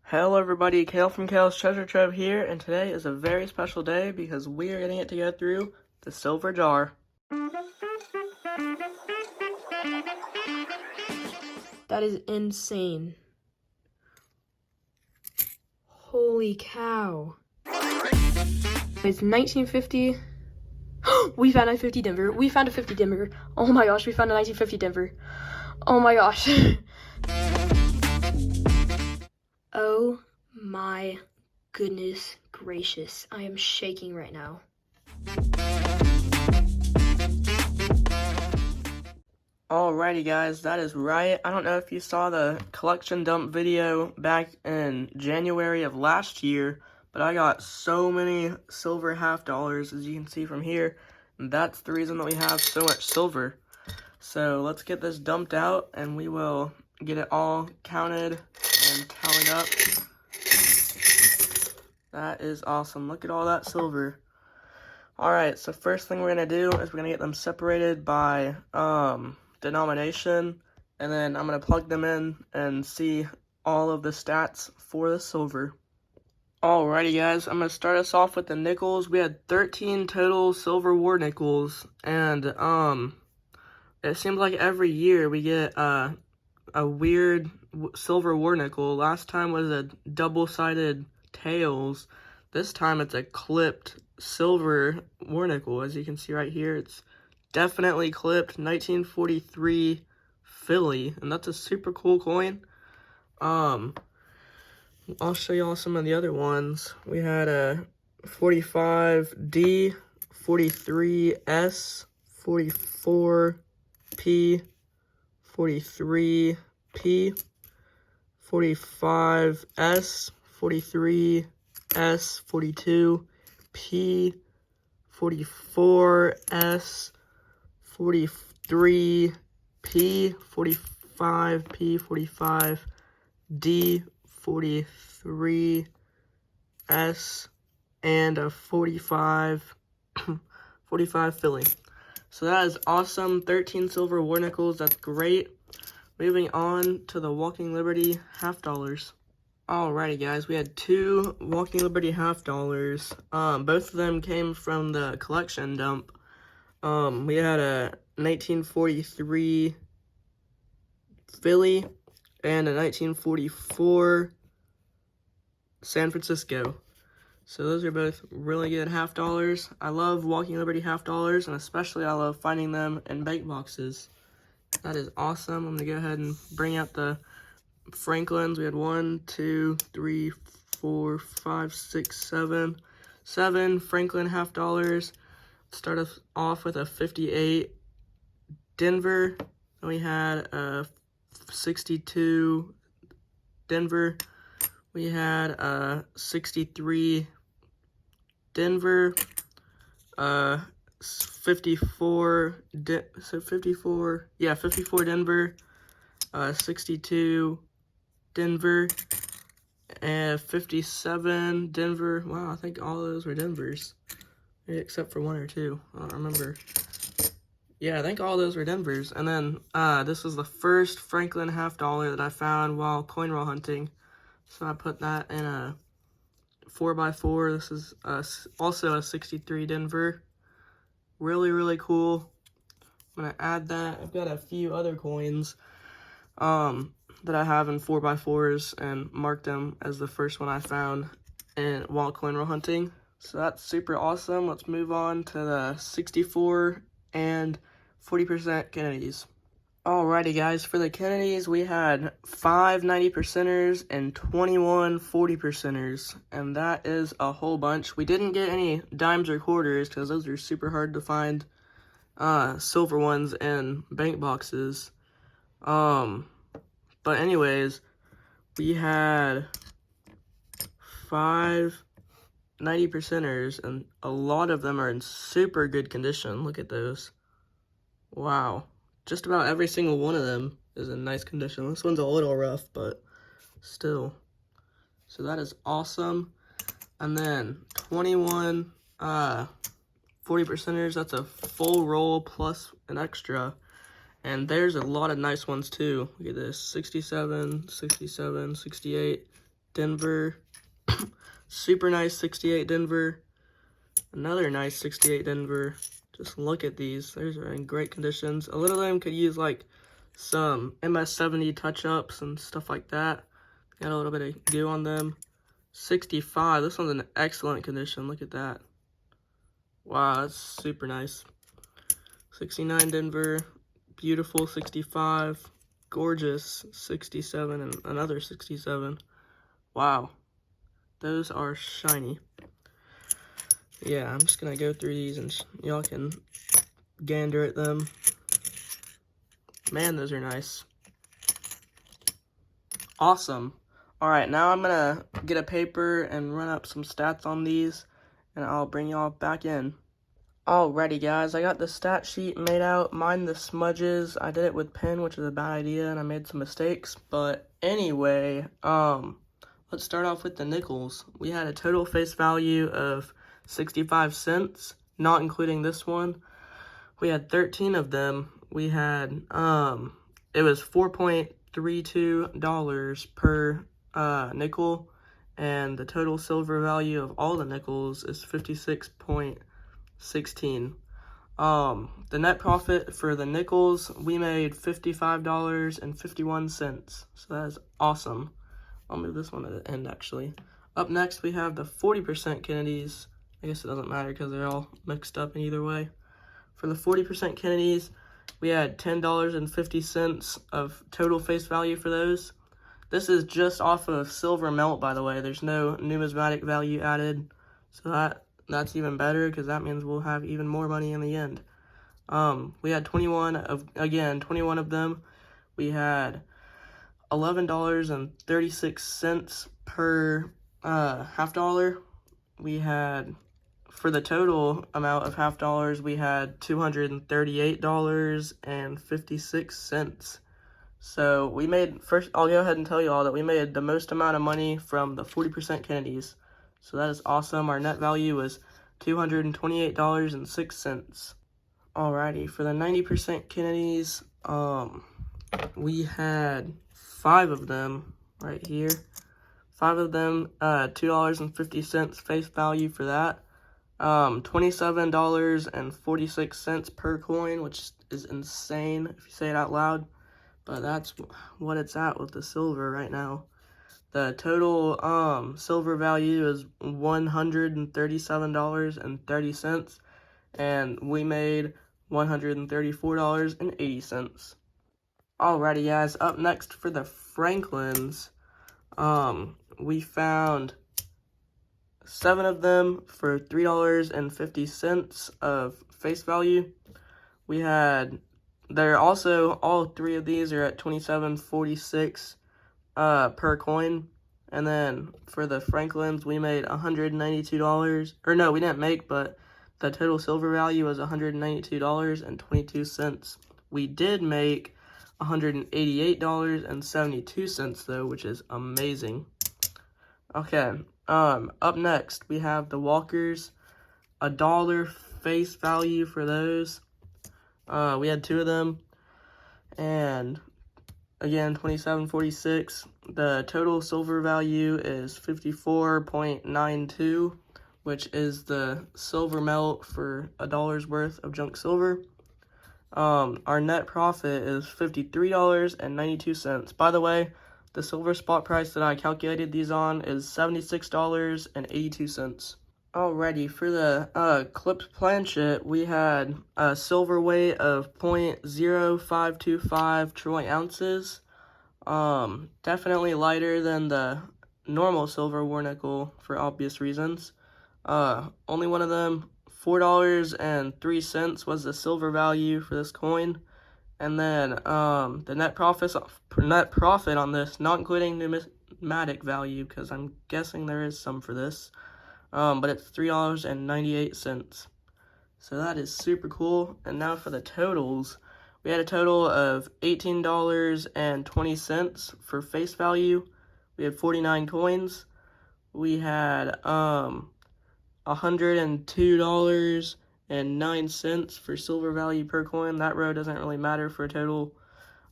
Hello everybody, Kale from Kale's Treasure Trove here, and today is a very special day because we are getting it to go through the silver jar. That is insane. Holy cow. It's 1950. We found a 50 Denver. We found a 50 Denver. Oh my gosh, we found a 1950 Denver. Oh my gosh. Oh my goodness gracious. I am shaking right now. Alrighty guys, that is right. I don't know if you saw the collection dump video back in January of last year, but I got so many silver half dollars, as you can see from here, and that's the reason that we have so much silver. So let's get this dumped out and we will get it all counted and tallied up. That is awesome. Look at all that silver. Alright, so first thing we're going to do is we're going to get them separated by denomination, and then I'm going to plug them in and see all of the stats for the silver. Alrighty guys, I'm going to start us off with the nickels. We had 13 total silver war nickels, and it seems like every year we get a weird silver war nickel. Last time was a double-sided tails. This time it's a clipped silver war nickel. As you can see right here, it's definitely clipped 1943 Philly, and that's a super cool coin. I'll show y'all some of the other ones. We had a 45D, 43S, 44P, 43P, 45S, 43S, 42P, 44S, 43P, 45P, 45D, 43S, and a 45 Philly. So that is awesome. 13 silver war nickels. That's great. Moving on to the Walking Liberty half dollars. Alrighty guys, we had two Walking Liberty half dollars. Both of them came from the collection dump. We had a 1943 Philly and a 1944 San Francisco. So those are both really good half dollars. I love Walking Liberty half dollars, and especially I love finding them in bank boxes. That is awesome. I'm gonna go ahead and bring out the Franklins. We had 1, 2, 3, 4, 5, 6, 7 Franklin half dollars. Start us off with a 58 Denver. Then we had a 62 Denver. We had a 63 Denver. 54 Denver. 62 Denver, and 57 Denver. Wow, I think all those were Denvers, maybe except for one or two. I don't remember. Yeah, I think all those were Denvers. And then this was the first Franklin half dollar that I found while coin roll hunting, so I put that in a 4x4. This is also a 63 Denver. Really, really cool. I'm gonna add that. I've got a few other coins that I have in 4x4s and marked them as the first one I found while coin roll hunting. So that's super awesome. Let's move on to the 64 and 40% Kennedys. Alrighty guys, for the Kennedys we had 5 90%ers and 21 40%ers, and that is a whole bunch. We didn't get any dimes or quarters because those are super hard to find silver ones in bank boxes. But anyways, we had 5 90%ers, and a lot of them are in super good condition. Look at those. Wow. Just about every single one of them is in nice condition. This one's a little rough, but still. So that is awesome. And then 21 40%ers, that's a full roll plus an extra. And there's a lot of nice ones too. Look at this, 67, 67, 68, Denver. Super nice 68 Denver. Another nice 68 Denver. Just look at these. Those are in great conditions. A little of them could use like some MS70 touch-ups and stuff like that. Got a little bit of goo on them. 65. This one's in excellent condition. Look at that. Wow, that's super nice. 69 Denver. Beautiful 65. Gorgeous 67 and another 67. Wow. Those are shiny. Yeah, I'm just going to go through these and y'all can gander at them. Man, those are nice. Awesome. Alright, now I'm going to get a paper and run up some stats on these, and I'll bring y'all back in. Alrighty, guys, I got the stat sheet made out. Mind the smudges. I did it with pen, which is a bad idea, and I made some mistakes. But anyway, let's start off with the nickels. We had a total face value of 65 cents, not including this one. We had 13 of them. We had, it was $4.32 per nickel, and the total silver value of all the nickels is 56.16. The net profit for the nickels, we made $55.51. So that is awesome. I'll move this one to the end, actually. Up next, we have the 40% Kennedys. I guess it doesn't matter because they're all mixed up in either way. For the 40% Kennedys, we had $10.50 of total face value for those. This is just off of silver melt, by the way. There's no numismatic value added. So that's even better because that means we'll have even more money in the end. We had 21 of them. We had $11.36 per half dollar. We had, for the total amount of half dollars, we had $238.56. So we made, first, I'll go ahead and tell you all that we made the most amount of money from the 40% Kennedys. So that is awesome. Our net value was $228.06. Alrighty, for the 90% Kennedys, we had 5 of them right here. 5 of them, $2.50 face value for that. $27.46 per coin, which is insane if you say it out loud. But that's what it's at with the silver right now. The total silver value is $137.30, and we made $134.80. Alrighty, guys, up next for the Franklins, we found 7 of them for $3.50 of face value. We had, all 3 of these are at $27.46 per coin. And then for the Franklins, we made $192, or no, we didn't make, but the total silver value was $192.22. We did make $188.72 though, which is amazing. Okay, up next we have the Walkers, $1 face value for those. We had 2 of them, and again, $27.46. The total silver value is $54.92, which is the silver melt for $1 worth of junk silver. Our net profit is $53.92. By the way, the silver spot price that I calculated these on is $76.82. Alrighty, for the clipped planchet, we had a silver weight of 0.0525 troy ounces. Definitely lighter than the normal silver war nickel for obvious reasons. Only one of them, $4.03 was the silver value for this coin. And then the net profit on this, not including numismatic value, because I'm guessing there is some for this, but it's $3.98. So that is super cool. And now for the totals, we had a total of $18.20 for face value. We had 49 coins. We had $102.09 for silver value per coin. That row doesn't really matter for a total.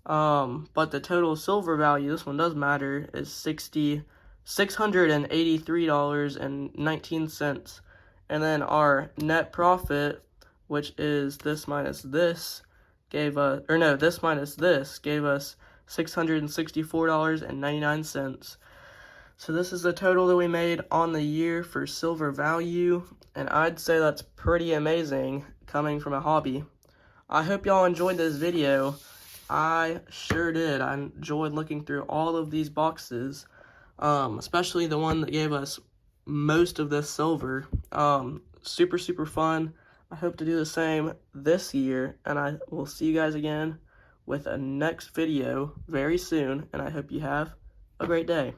But the total silver value, this one does matter, is $683.19. And then our net profit, which is this minus this, gave us, or no, this minus this gave us $664.99. So this is the total that we made on the year for silver value, and I'd say that's pretty amazing coming from a hobby. I hope y'all enjoyed this video. I sure did. I enjoyed looking through all of these boxes, especially the one that gave us most of this silver. Super, super fun. I hope to do the same this year, and I will see you guys again with a next video very soon, and I hope you have a great day.